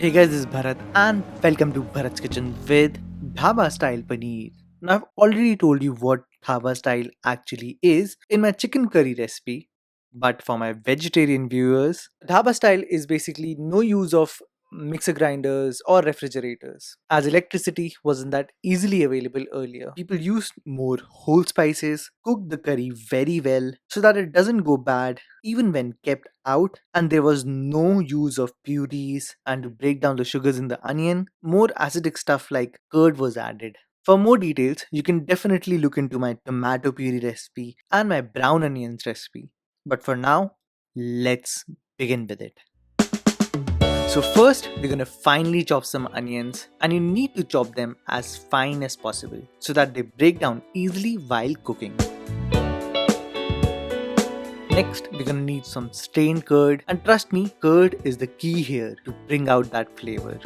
Hey guys, this is Bharat and welcome to Bharat's Kitchen with Dhaba style paneer. Now, I've already told you what Dhaba style actually is in my chicken curry recipe, but for my vegetarian viewers, Dhaba style is basically no use of mixer grinders or refrigerators, as electricity wasn't that easily available earlier. People used more whole spices, cooked the curry very well so that it doesn't go bad even when kept out, and there was no use of purees and to break down the sugars in the onion. More acidic stuff like curd was added. For more details, you can definitely look into my tomato puree recipe and my brown onions recipe. But for now, let's begin with it. So first, we're gonna finely chop some onions, and you need to chop them as fine as possible so that they break down easily while cooking. Next, we're gonna need some strained curd, and trust me, curd is the key here to bring out that flavor.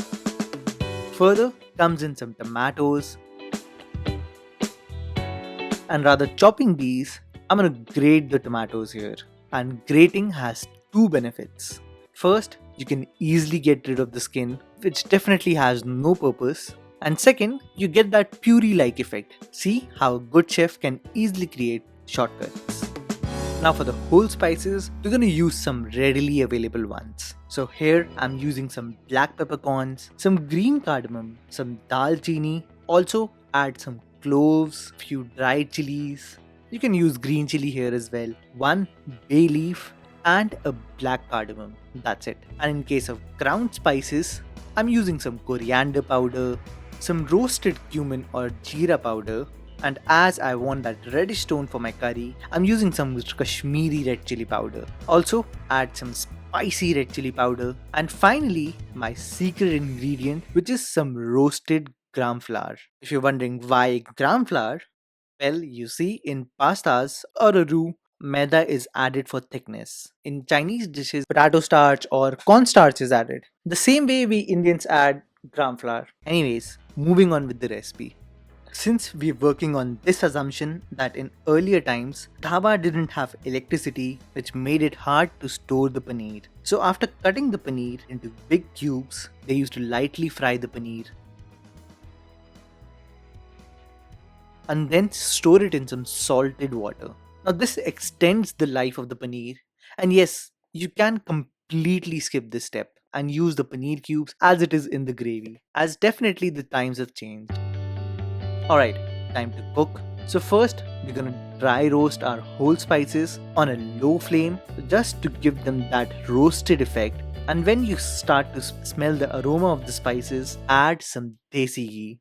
Further comes in some tomatoes, and rather chopping these, I'm gonna grate the tomatoes here. And grating has two benefits. First, you can easily get rid of the skin, which definitely has no purpose. And second, you get that puree like effect. See how a good chef can easily create shortcuts. Now for the whole spices, we're gonna use some readily available ones. So here I'm using some black peppercorns, some green cardamom, some dalchini, also add some cloves, few dried chilies. You can use green chili here as well, one bay leaf and a black cardamom. That's it. And in case of ground spices, I'm using some coriander powder, some roasted cumin or jeera powder, and as I want that reddish tone for my curry, I'm using some Kashmiri red chili powder. Also add some spicy red chili powder, and finally my secret ingredient, which is some roasted gram flour. If you're wondering why gram flour, well, you see, in pastas or a roux, maida is added for thickness. In Chinese dishes, potato starch or cornstarch is added. The same way we Indians add gram flour. Anyways, moving on with the recipe. Since we're working on this assumption that in earlier times, dhaba didn't have electricity, which made it hard to store the paneer. So after cutting the paneer into big cubes, they used to lightly fry the paneer and then store it in some salted water. Now this extends the life of the paneer, and yes, you can completely skip this step and use the paneer cubes as it is in the gravy, as definitely the times have changed. Alright, time to cook. So first, we're gonna dry roast our whole spices on a low flame just to give them that roasted effect. And when you start to smell the aroma of the spices, add some desi ghee.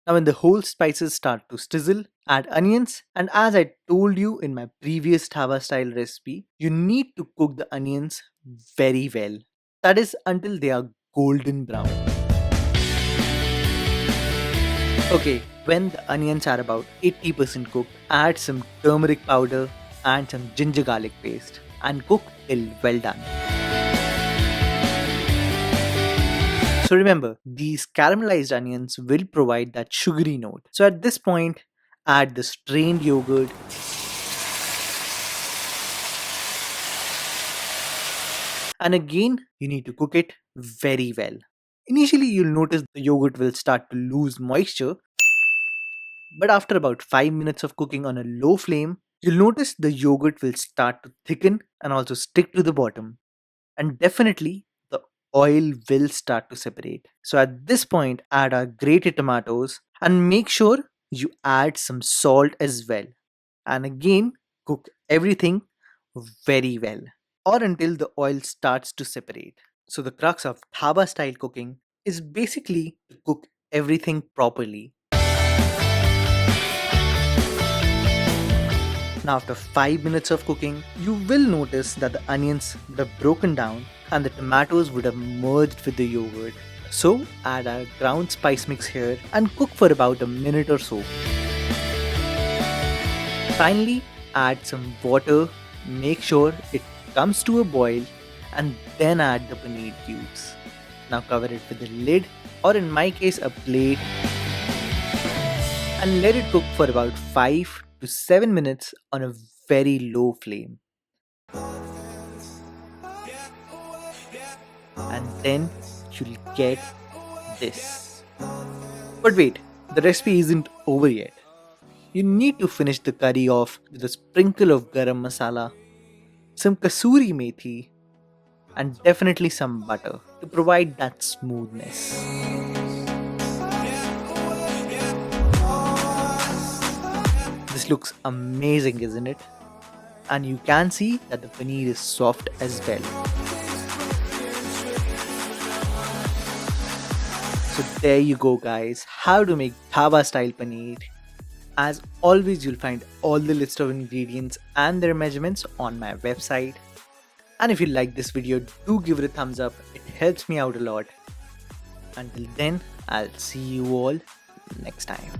Now when the whole spices start to sizzle, add onions, and as I told you in my previous dhaba style recipe, you need to cook the onions very well. That is until they are golden brown. Okay, when the onions are about 80% cooked, add some turmeric powder and some ginger garlic paste and cook till well done. So remember, these caramelized onions will provide that sugary note. So at this point, add the strained yogurt and again you need to cook it very well. Initially you'll notice the yogurt will start to lose moisture, but after about 5 minutes of cooking on a low flame, you'll notice the yogurt will start to thicken and also stick to the bottom. And definitely the oil will start to separate. So at this point, add our grated tomatoes and make sure you add some salt as well. And again, cook everything very well or until the oil starts to separate. So the crux of dhaba style cooking is basically to cook everything properly. Now after 5 minutes of cooking, you will notice that the onions would have broken down and the tomatoes would have merged with the yogurt. So add our ground spice mix here and cook for about a minute or so. Finally, add some water, make sure it comes to a boil and then add the paneer cubes. Now cover it with a lid or in my case a plate and let it cook for about 5 to 7 minutes on a very low flame. And then you'll get this. But wait, the recipe isn't over yet. You need to finish the curry off with a sprinkle of garam masala, some kasuri methi, and definitely some butter to provide that smoothness. This looks amazing, isn't it? And you can see that the paneer is soft as well. So there you go guys, how to make dhaba style paneer. As always, you'll find all the list of ingredients and their measurements on my website. And if you like this video, do give it a thumbs up, it helps me out a lot. Until then, I'll see you all next time.